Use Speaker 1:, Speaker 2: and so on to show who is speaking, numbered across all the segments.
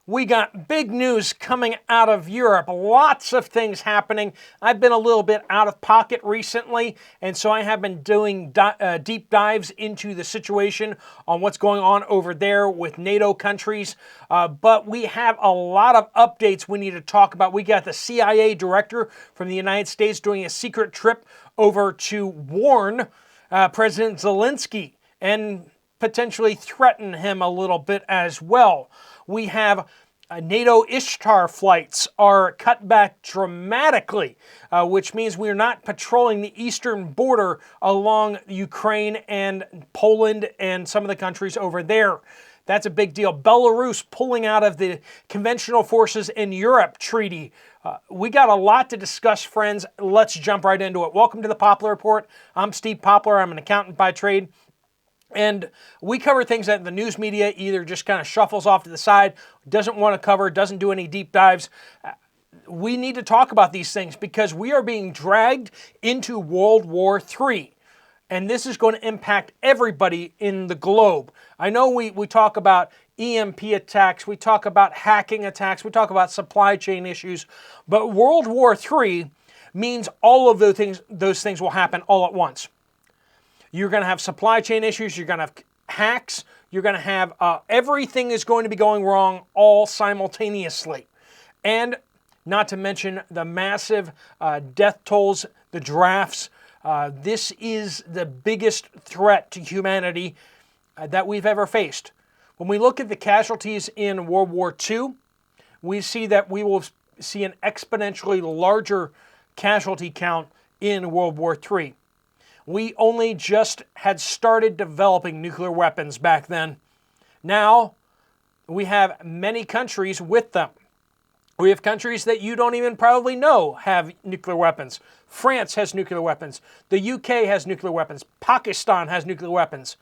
Speaker 1: We got big news coming out of Europe. Lots of things happening. I've been a little bit out of pocket recently, and so I have been doing deep dives into the situation on what's going on over there with NATO countries. But we have a lot of updates we need to talk about. We got the CIA director from the United States doing a secret trip over to warn President Zelensky and potentially threaten him a little bit as well. We have NATO Ishtar flights are cut back dramatically, which means we're not patrolling the eastern border along Ukraine and Poland and some of the countries over there. That's a big deal. Belarus pulling out of the Conventional Forces in Europe treaty. We got a lot to discuss, friends. Let's jump right into it. Welcome to the Poplar Report. I'm Steve Poplar. I'm an accountant by trade. And we cover things that the news media either just kind of shuffles off to the side, doesn't want to cover, doesn't do any deep dives. We need to talk about these things because we are being dragged into World War III. And this is going to impact everybody in the globe. I know we talk about EMP attacks, we talk about hacking attacks, we talk about supply chain issues, but World War III means all of those things will happen all at once. You're going to have supply chain issues, you're going to have hacks, you're going to have everything is going to be going wrong all simultaneously. And not to mention the massive death tolls, the drafts. This is the biggest threat to humanity that we've ever faced. When we look at the casualties in World War II, we see that we will see an exponentially larger casualty count in World War III. We only just had started developing nuclear weapons back then. Now, we have many countries with them. We have countries that you don't even probably know have nuclear weapons. France has nuclear weapons. The UK has nuclear weapons. Pakistan has nuclear weapons.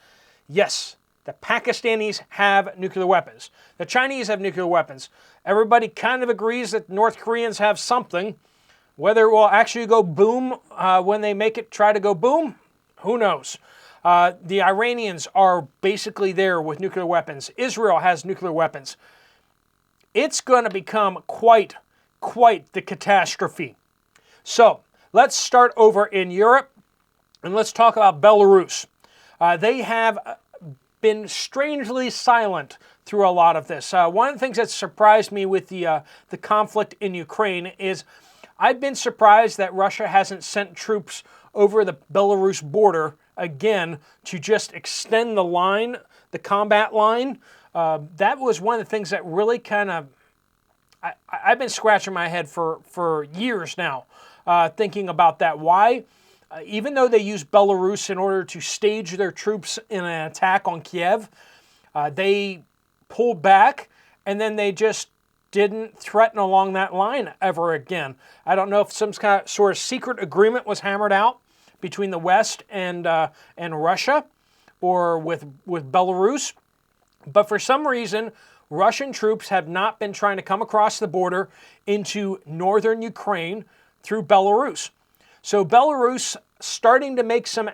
Speaker 1: Yes, the Pakistanis have nuclear weapons. The Chinese have nuclear weapons. Everybody kind of agrees that North Koreans have something. Whether it will actually go boom when they make it try to go boom, who knows? The Iranians are basically there with nuclear weapons. Israel has nuclear weapons. It's going to become quite the catastrophe. So let's start over in Europe and let's talk about Belarus. They have been strangely silent through a lot of this. One of the things that surprised me with the conflict in Ukraine is I've been surprised that Russia hasn't sent troops over the Belarus border again to just extend the line, the combat line. That was one of the things that really kind of, I've been scratching my head for years now, thinking about that. Why? Even though they use Belarus in order to stage their troops in an attack on Kiev, they pulled back and then they just didn't threaten along that line ever again. I don't know if some kind of sort of secret agreement was hammered out between the West and Russia or with Belarus, but for some reason, Russian troops have not been trying to come across the border into northern Ukraine through Belarus. So Belarus starting to make some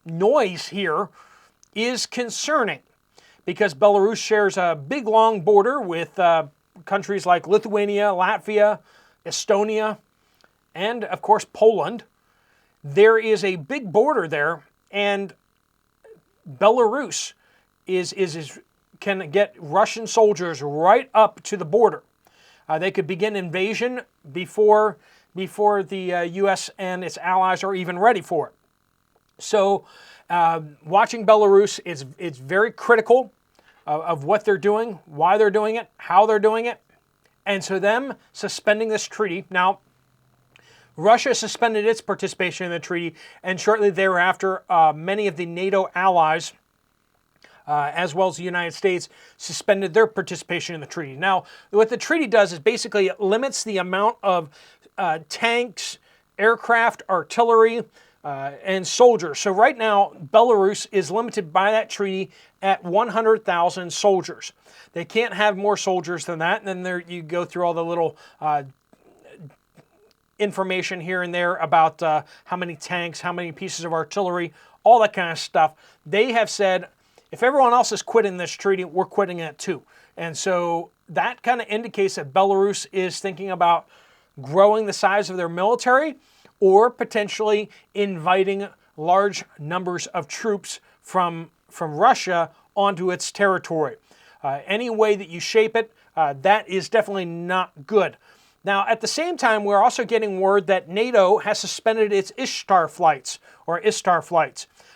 Speaker 1: noise here is concerning because Belarus shares a big long border with countries like Lithuania, Latvia, Estonia, and of course Poland. There is a big border there, and Belarus can get Russian soldiers right up to the border. They could begin invasion before the U.S. and its allies are even ready for it. So watching Belarus, it's very critical of what they're doing, why they're doing it, how they're doing it. And so them suspending this treaty. Now, Russia suspended its participation in the treaty, and shortly thereafter, many of the NATO allies, as well as the United States, suspended their participation in the treaty. Now, what the treaty does is basically it limits the amount of tanks, aircraft, artillery, and soldiers. So right now, Belarus is limited by that treaty at 100,000 soldiers. They can't have more soldiers than that. And then there you go through all the little information here and there about how many tanks, how many pieces of artillery, all that kind of stuff. They have said, if everyone else is quitting this treaty, we're quitting it too. And so that kind of indicates that Belarus is thinking about growing the size of their military or potentially inviting large numbers of troops from Russia onto its territory. Any way that you shape it, that is definitely not good. Now, at the same time, we're also getting word that NATO has suspended its Ishtar flights.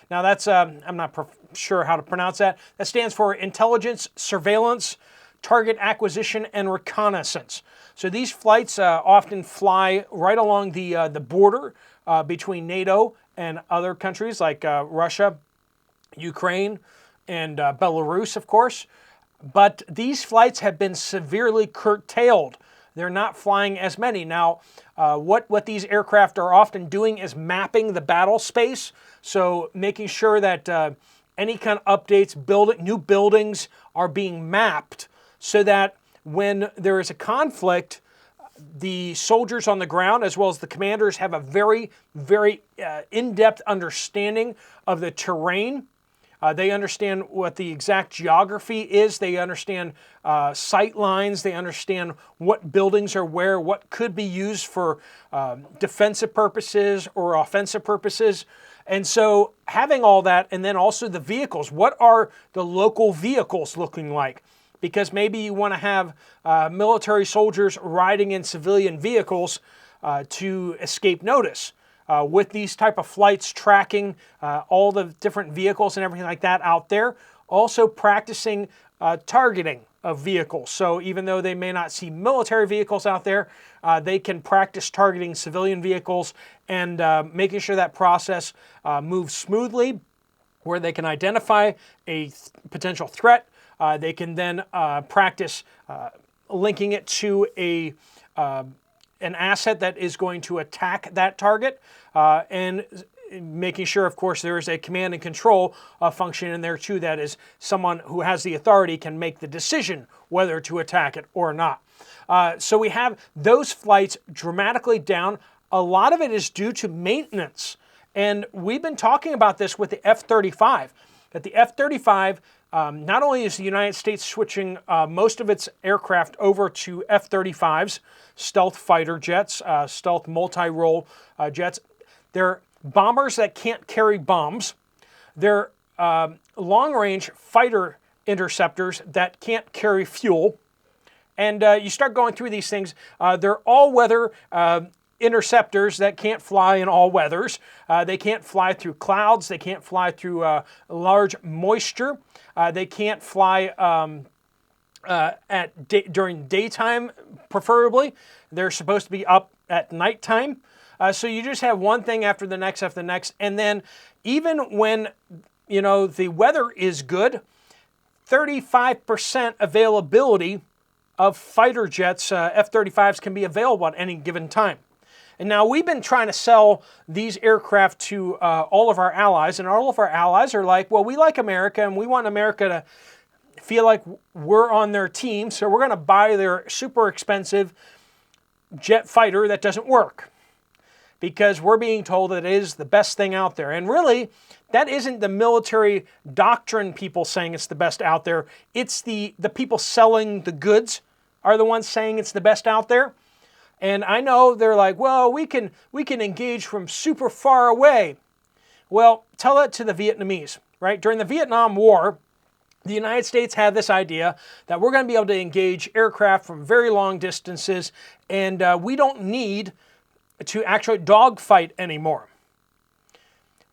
Speaker 1: Now, that's, I'm not sure how to pronounce that. That stands for Intelligence, Surveillance, Target Acquisition, and Reconnaissance. So these flights often fly right along the border between NATO and other countries like Russia, Ukraine, and Belarus, of course. But these flights have been severely curtailed. They're not flying as many. Now, what these aircraft are often doing is mapping the battle space, so making sure that any kind of updates, new buildings are being mapped so that when there is a conflict, the soldiers on the ground as well as the commanders have a very, very in-depth understanding of the terrain. They understand what the exact geography is. They understand sight lines. They understand what buildings are where, what could be used for defensive purposes or offensive purposes. And so having all that, and then also the vehicles. What are the local vehicles looking like? Because maybe you want to have military soldiers riding in civilian vehicles to escape notice. With these type of flights tracking all the different vehicles and everything like that out there. Also practicing targeting of vehicles. So even though they may not see military vehicles out there, they can practice targeting civilian vehicles and making sure that process moves smoothly, where they can identify a potential threat. They can then practice linking it to an asset that is going to attack that target, and making sure, of course, there is a command and control function in there too, that is someone who has the authority can make the decision whether to attack it or not. So we have those flights dramatically down. A lot of it is due to maintenance. And we've been talking about this with the F-35, that the F-35, not only is the United States switching most of its aircraft over to F-35s, stealth fighter jets, stealth multi-role jets. They're bombers that can't carry bombs. They're long-range fighter interceptors that can't carry fuel. And you start going through these things. They're all-weather interceptors that can't fly in all weathers. They can't fly through clouds. They can't fly through large moisture. They can't fly during daytime, preferably. They're supposed to be up at nighttime. So you just have one thing after the next, and then even when the weather is good, 35% availability of fighter jets, F-35s, can be available at any given time. And now we've been trying to sell these aircraft to all of our allies, and all of our allies are like, well, we like America, and we want America to feel like we're on their team, so we're going to buy their super expensive jet fighter that doesn't work, because we're being told that it is the best thing out there. And really, that isn't the military doctrine people saying it's the best out there. It's the people selling the goods are the ones saying it's the best out there. And I know they're like, well, we can engage from super far away. Well, tell that to the Vietnamese, right? During the Vietnam War, the United States had this idea that we're going to be able to engage aircraft from very long distances, and we don't need to actually dogfight anymore.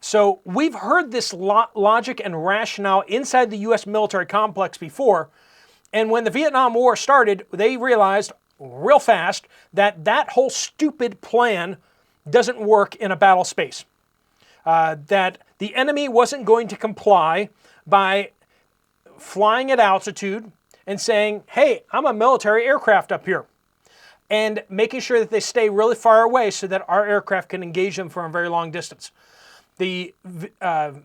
Speaker 1: So we've heard this logic and rationale inside the U.S. military complex before, and when the Vietnam War started, they realized real fast that that whole stupid plan doesn't work in a battle space. That the enemy wasn't going to comply by flying at altitude and saying, hey, I'm a military aircraft up here, and making sure that they stay really far away so that our aircraft can engage them from a very long distance. The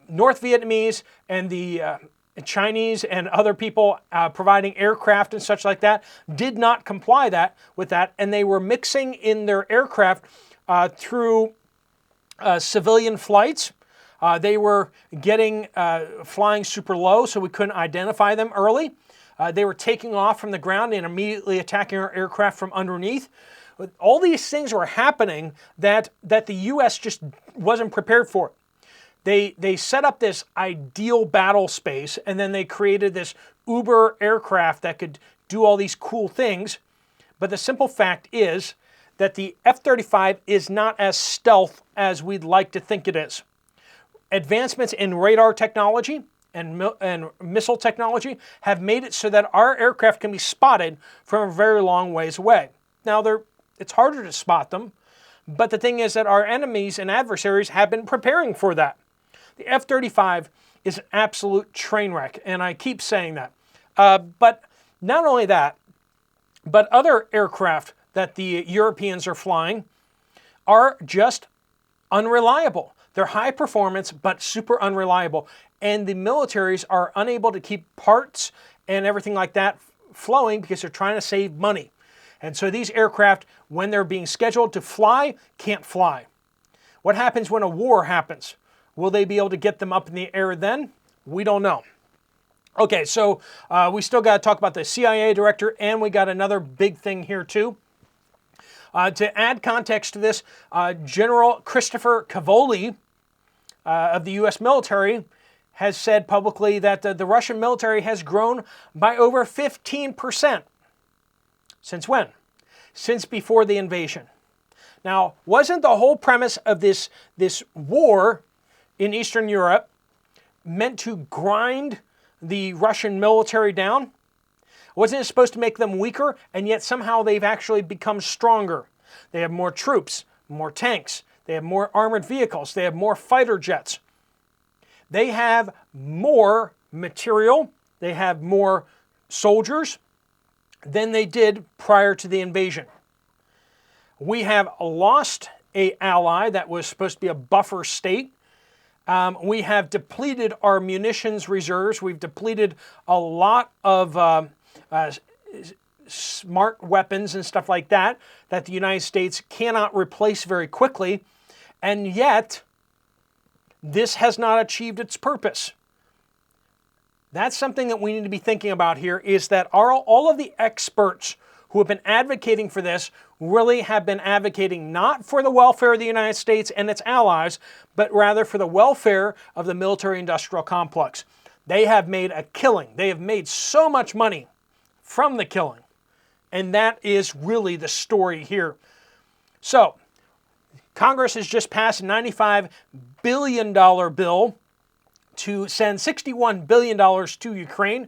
Speaker 1: North Vietnamese and the Chinese and other people providing aircraft and such like that did not comply with that, and they were mixing in their aircraft through civilian flights. They were flying super low, so we couldn't identify them early. They were taking off from the ground and immediately attacking our aircraft from underneath. All these things were happening that the U.S. just wasn't prepared for. They set up this ideal battle space, and then they created this uber aircraft that could do all these cool things. But the simple fact is that the F-35 is not as stealth as we'd like to think it is. Advancements in radar technology and missile technology have made it so that our aircraft can be spotted from a very long ways away. Now, it's harder to spot them, but the thing is that our enemies and adversaries have been preparing for that. The F-35 is an absolute train wreck, and I keep saying that. But not only that, but other aircraft that the Europeans are flying are just unreliable. They're high performance, but super unreliable. And the militaries are unable to keep parts and everything like that flowing because they're trying to save money. And so these aircraft, when they're being scheduled to fly, can't fly. What happens when a war happens? Will they be able to get them up in the air then? We don't know. Okay, so we still got to talk about the CIA director, and we got another big thing here too. To add context to this, General Christopher Cavoli of the U.S. military has said publicly that the Russian military has grown by over 15%. Since when? Since before the invasion. Now, wasn't the whole premise of this war in Eastern Europe meant to grind the Russian military down? Wasn't it supposed to make them weaker? And yet somehow they've actually become stronger. They have more troops, more tanks. They have more armored vehicles. They have more fighter jets. They have more material. They have more soldiers than they did prior to the invasion. We have lost an ally that was supposed to be a buffer state. We have depleted our munitions reserves. We've depleted a lot of smart weapons and stuff like that the United States cannot replace very quickly. And yet, this has not achieved its purpose. That's something that we need to be thinking about here, is that all of the experts who have been advocating for this really have been advocating not for the welfare of the United States and its allies, but rather for the welfare of the military-industrial complex. They have made a killing. They have made so much money from the killing. And that is really the story here. So, Congress has just passed a $95 billion bill to send $61 billion to Ukraine.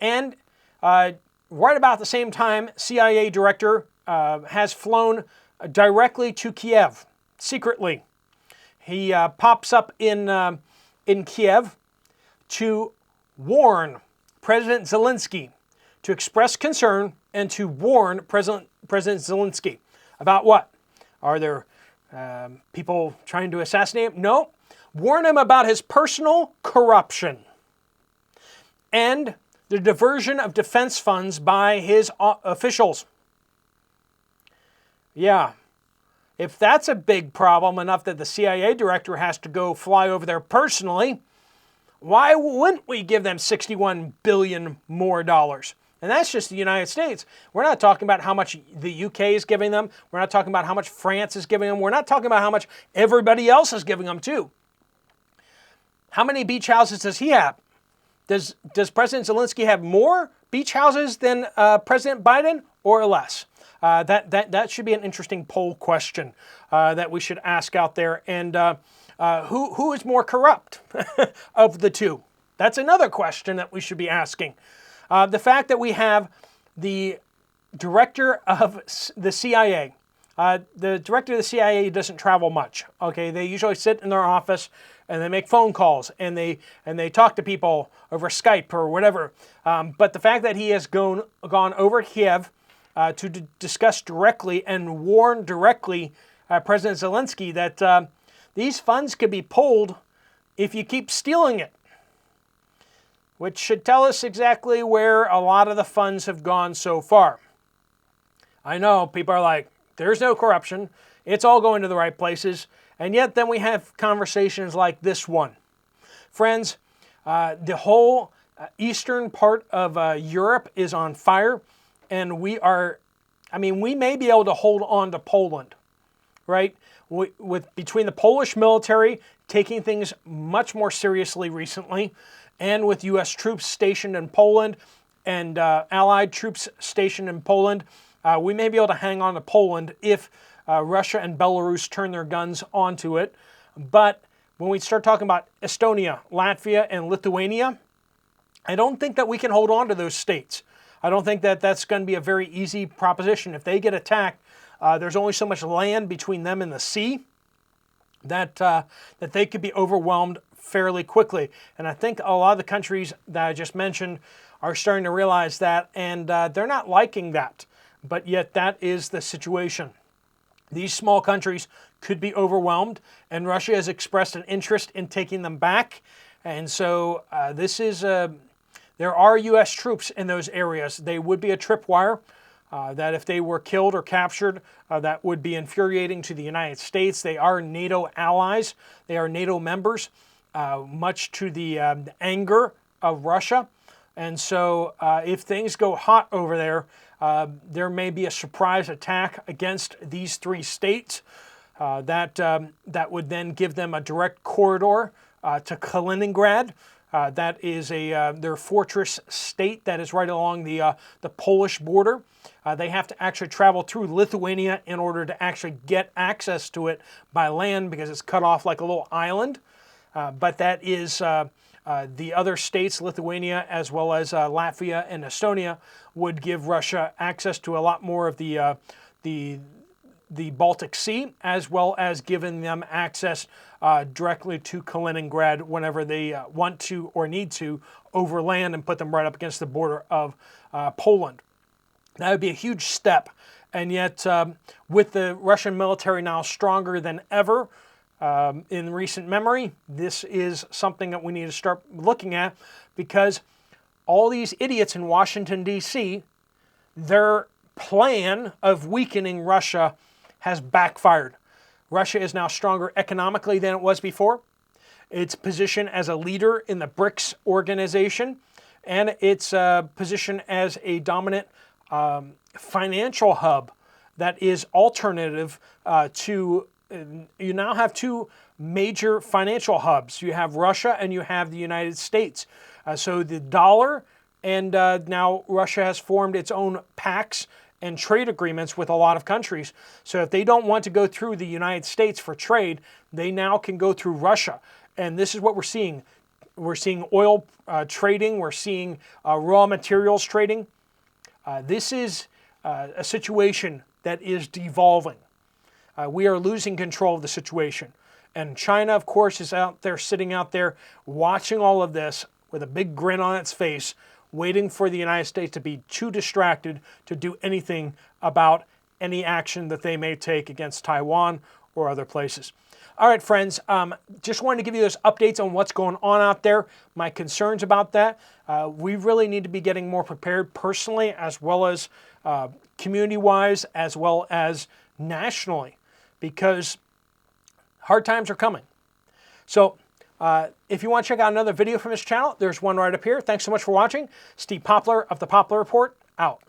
Speaker 1: And right about the same time, CIA director has flown directly to Kiev, secretly. He pops up in Kiev to warn President Zelensky, to express concern and to warn President Zelensky about what? Are there people trying to assassinate him? No. Warn him about his personal corruption and the diversion of defense funds by his officials. Yeah. If that's a big problem enough that the CIA director has to go fly over there personally, why wouldn't we give them $61 billion more dollars? And that's just the United States. We're not talking about how much the UK is giving them. We're not talking about how much France is giving them. We're not talking about how much everybody else is giving them too. How many beach houses does he have? Does President Zelensky have more beach houses than President Biden, or less? That should be an interesting poll question that we should ask out there. And who is more corrupt of the two? That's another question that we should be asking. The fact that we have the director of the CIA. The director of the CIA doesn't travel much. Okay, they usually sit in their office and they make phone calls and they talk to people over Skype or whatever. But the fact that he has gone over Kiev to discuss directly and warn directly President Zelensky that these funds could be pulled if you keep stealing it, which should tell us exactly where a lot of the funds have gone so far. I know people are like, there's no corruption. It's all going to the right places. And yet then we have conversations like this one. Friends, the whole eastern part of Europe is on fire, and we may be able to hold on to Poland, right? Between the Polish military taking things much more seriously recently, and with U.S. troops stationed in Poland and Allied troops stationed in Poland, we may be able to hang on to Poland if Russia and Belarus turn their guns onto it. But when we start talking about Estonia, Latvia, and Lithuania, I don't think that we can hold on to those states. I don't think that that's going to be a very easy proposition. If they get attacked, there's only so much land between them and the sea that they could be overwhelmed fairly quickly. And I think a lot of the countries that I just mentioned are starting to realize that, and they're not liking that. But yet that is the situation. These small countries could be overwhelmed, and Russia has expressed an interest in taking them back. And so there are U.S. troops in those areas. They would be a tripwire, that if they were killed or captured, that would be infuriating to the United States. They are NATO allies. They are NATO members, much to the anger of Russia. And so if things go hot over there, there may be a surprise attack against these three states that would then give them a direct corridor to Kaliningrad. That is their fortress state that is right along the Polish border. They have to actually travel through Lithuania in order to actually get access to it by land because it's cut off like a little island. But that is the other states, Lithuania as well as Latvia and Estonia, would give Russia access to a lot more of the Baltic Sea, as well as giving them access directly to Kaliningrad whenever they want to or need to overland and put them right up against the border of Poland. That would be a huge step. And yet, with the Russian military now stronger than ever in recent memory, this is something that we need to start looking at, because all these idiots in Washington, D.C., their plan of weakening Russia has backfired. Russia is now stronger economically than it was before. Its position as a leader in the BRICS organization, and its position as a dominant financial hub that is alternative to, you now have two major financial hubs. You have Russia and you have the United States. So the dollar, and now Russia has formed its own pacts and trade agreements with a lot of countries. So if they don't want to go through the United States for trade, they now can go through Russia. And this is what we're seeing. We're seeing oil trading. We're seeing raw materials trading. This is a situation that is devolving. We are losing control of the situation. And China, of course, is out there, sitting out there, watching all of this with a big grin on its face, waiting for the United States to be too distracted to do anything about any action that they may take against Taiwan or other places. All right, friends, just wanted to give you those updates on what's going on out there, my concerns about that. We really need to be getting more prepared personally, as well as community-wise, as well as nationally, because hard times are coming. So if you want to check out another video from this channel, there's one right up here. Thanks so much for watching. Steve Poplar of the Poplar Report, out.